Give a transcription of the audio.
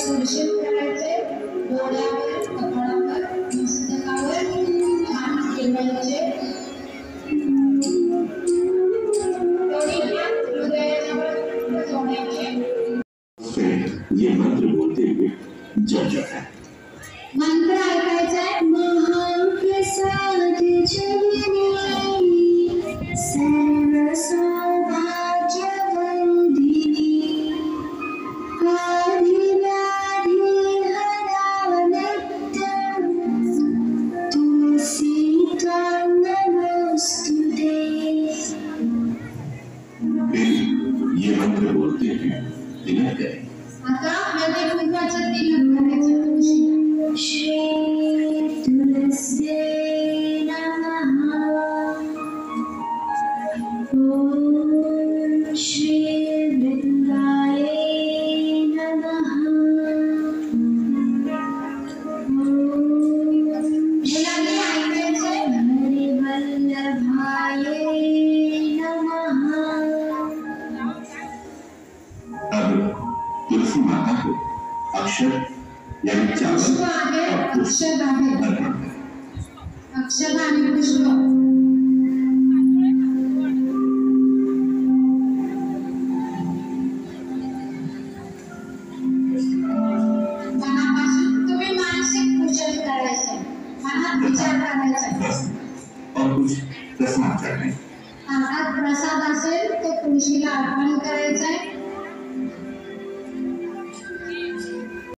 सुरक्षित करायचे डोळ्यावर कपाळावर मस्तकावर हात फिरवायचे दोन्ही हात हृदयाजवळ जोडायचे ये मंत्र बोलते हुए जप है मंत्र ऐकायचा आहे महाप्रसाद जननी सर्व सौभाग्यवंदिनी आदिव्याधि हरावनित्यं तुलसी त्वां नमोस्तुते। ये मंत्र बोलते हुए तिलक करें। आता हळदी कुंकवाचं तिलक करायचं तुळशीला। श्री तुलसी नमः ओम श्री वृंदाय नमः मुलांनी ऐकायचंय हरिवल्लभाय नमः। अब तुलसी माता को अक्षर यानी चावल पुष्प आहे, अक्षर आहे, अक्षर आणि पुष्प